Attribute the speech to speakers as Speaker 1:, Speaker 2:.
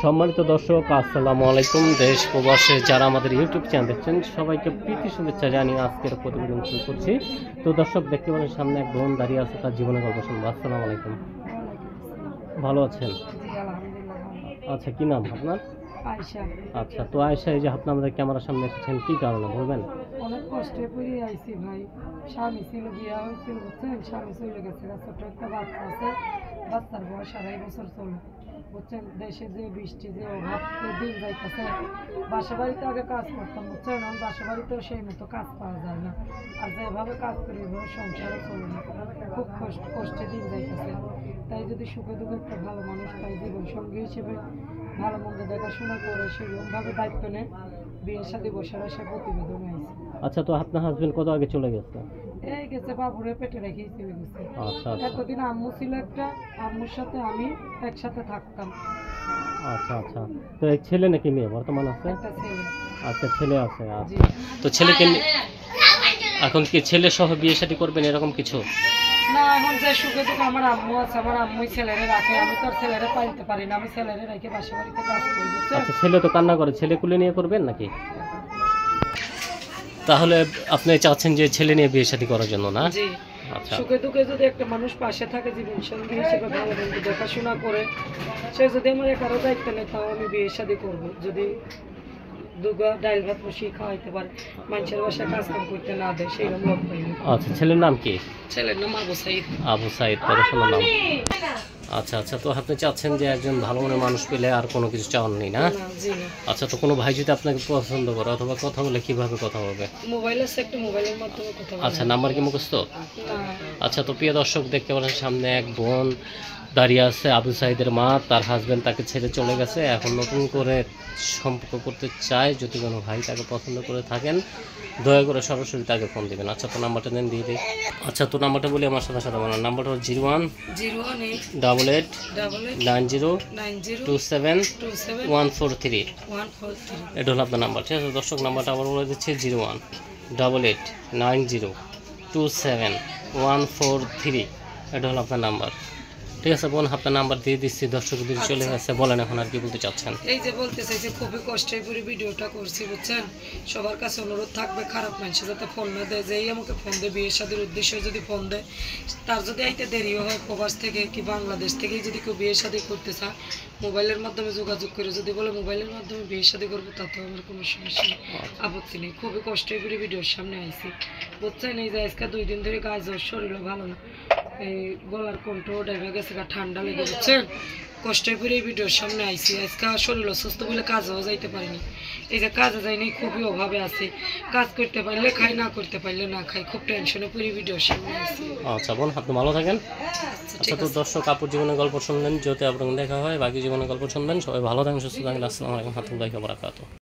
Speaker 1: সম্মানিত দর্শক, আসসালামু আলাইকুম। দেশ প্রবাসে যারা আমাদের ইউটিউব চ্যানেল দেখছেন সবাইকে প্রীতি শুভেচ্ছা জানিয়ে আজকের প্রতিবেদন শুরু করছি। তো দর্শক, দেখতে পাচ্ছেন সামনে এক বোন দাঁড়িয়ে আছে, তার জীবনের গল্প শুনবো। আসসালামু আলাইকুম, ভালো আছেন? আচ্ছা, কি নাম আপনার?
Speaker 2: আয়শা।
Speaker 1: আচ্ছা, তো আয়েশা, এই যে আপনি আমাদের ক্যামেরার সামনে এসেছেন, কি কারণে বলবেন?
Speaker 2: অনেক কষ্টে পড়ে আইছি ভাই। স্বামী ছিল, বিয়া হয়েছিল, বুঝছেন? স্বামী চলে গেছে, ছোট একটা বাচ্চা আছে, বাচ্চার বয়স 2.5 বছর চলে, বুঝছেন? দেশে যে বৃষ্টি, যে অভাব, দিন যাইতেছে। বাসা বাড়িতে আগে কাজ করতাম, বুঝছেন? এখন বাসা বাড়িতেও সেই মতো কাজ পাওয়া যায় না, আর যেভাবে কাজ করি ওইভাবে সংসারও চলে না, খুব কষ্টে দিন যাইতেছে। তাই যদি সুখে দুঃখে একটা ভালো মানুষ পাই, জীবন সঙ্গী হিসেবে ভালো মন্দ দেখাশোনা করে সেরকমভাবে দায়িত্ব নেয়, বিয়ের সাথে বসে বসে প্রতিবেদন হয়েছে।
Speaker 1: আচ্ছা, তো আপনার হাজবেন্ড কত আগে চলে গেছে?
Speaker 2: এই গেছে, বাবুরে পেটে রেখেই চলে গেছে।
Speaker 1: আচ্ছা আচ্ছা
Speaker 2: এতদিন আম্মু ছিল একটা, আম্মুর সাথে আমি একসাথে থাকতাম।
Speaker 1: আচ্ছা আচ্ছা, তো এক ছেলে নাকি মেয়ে বর্তমান আছে?
Speaker 2: একটা ছেলে।
Speaker 1: আচ্ছা, ছেলে আছে।
Speaker 2: জি।
Speaker 1: আচ্ছা, তো ছেলেকে এখন কি ছেলে সহ বিয়ে শাদী করবেন এরকম কিছু?
Speaker 2: না, এখন যে সুখে দুঃখে আমার আম্মু আছে, আমার আম্মুই ছেলেরে রাখে, আমি তো আর ছেলেরে পাইতে পারি না, আমি ছেলেরে রেখে বাসা বাড়িতে কাজ করি, বুঝছেন?
Speaker 1: আচ্ছা, ছেলে তো কান্না করে, ছেলে কুলে নিয়ে করবেন নাকি? তাহলে আপনি চাচ্ছেন যে ছেলে নিয়ে বিয়ে শাদী করার জন্য, না?
Speaker 2: জি।
Speaker 1: আচ্ছা
Speaker 2: সুখে দুঃখে যদি একটা মানুষ পাশে থাকে, জীবন সঙ্গী হিসেবে ভালো মন্দ দেখাশোনা করে, সে যদি আমার একারও দায়িত্ব নেই, তাও আমি বিয়ে শাদী করবো। যদি দুগা ডাইল ভাত বসিয়ে খাওয়াইতে পারে, মানুষের বাসায় কাজ কাম করতে না দেয়, সেইরকম লোক পাইনি।
Speaker 1: আচ্ছা, ছেলের নাম কি?
Speaker 2: ছেলের নাম আবু সাইদ।
Speaker 1: আবু সাইদ, পড়াশোনার নাম? আচ্ছা আচ্ছা, তো আপনি চাচ্ছেন যে একজন ভালো মনের মানুষ পেলে আর কোনো কিছু চাওয়ার নেই, না?
Speaker 2: না, জি না।
Speaker 1: আচ্ছা, তো কোনো ভাই যদি আপনাকে পছন্দ করে অথবা কথা বলে, কিভাবে কথা বলবে?
Speaker 2: মোবাইল আছে একটা, মোবাইলের মাধ্যমে কথা বলে।
Speaker 1: আচ্ছা, নাম্বার কি মুখস্থ?
Speaker 2: না।
Speaker 1: আচ্ছা, তো প্রিয় দর্শক, দেখতে পাচ্ছেন সামনে এক বোন দাঁড়িয়ে আছে, আবু সাইদের মা। তার হাজবেন্ড তাকে ছেড়ে চলে গেছে, এখন নতুন করে সম্পর্ক করতে চায়। যদি কোনো ভাই তাকে পছন্দ করে থাকেন, দয়া করে সরাসরি তাকে ফোন দিবেন। আচ্ছা, তো নাম্বারটা দেন, দিয়ে দিই। আচ্ছা, তো নাম্বারটা বলি আমার সাথে সাথে বলার। নাম্বারটা হল 0188902727 এটা হলো আপনার নাম্বার, ঠিক আছে দর্শক? নাম্বারটা আবার বলে দিচ্ছি, 018890273143 এটা হলো আপনার নাম্বার, ঠিক আছে বোন? আপনার নাম্বার দিয়ে দিচ্ছি, দর্শক যদি চলে গেছে। বলেন এখন আর কি বলতে চাচ্ছেন?
Speaker 2: এই যে বলতে চাইছি, খুবই কষ্টের পরে ভিডিওটা করছি, বুঝছেন? সবার কাছে অনুরোধ থাকবে, খারাপ মানুষ যাতে ফোন না দেয়। যেই আমাকে ফোন দেয় বিয়ের শাদীর উদ্দেশ্যে যদি ফোন দেয়, তার যদি আইতে দেরিও হয় প্রবাস থেকে কি বাংলাদেশ থেকে, যদি কেউ বিয়ের শাদী করতে চায়, মোবাইলের মাধ্যমে যোগাযোগ করে যদি বলে মোবাইলের মাধ্যমে বিয়ের শাদী করবো, তাতেও আমার কোনো সমস্যা নেই, আপত্তি নেই। খুবই কষ্টের পরে ভিডিওর সামনে আইছি, বুঝছেন? এই যে আজকে 2 দিন ধরে গায়ে জ্বর, শরীরও ভালো না, এই গলার কণ্ঠ দেখা গেছে, ঠান্ডা লেগে, বুঝছেন? কষ্টের করে এই ভিডিওর সামনে আইসি। আজকে শরীর অসুস্থ বলে কাজেও যাইতে পারিনি। এই যে কাজে যাইনি, খুবই অভাবে আছে, কাজ করতে পারলে খাই, না করতে পারলে না খাই, খুব টেনশনে পড়ে ভিডিওর সামনে আইসি।
Speaker 1: আচ্ছা বোন, আপনি ভালো থাকেন। আচ্ছা, তো দর্শক, আপুর জীবনের গল্প শুনলেন, যদি আপনার দেখা হয় বাকি জীবনের গল্প শুনবেন। সবাই ভালো থাকেন, সুস্থ থাকেন। আসসালামু আলাইকুম ওয়া রাহমাতুল্লাহি ওয়া বারাকাতুহু।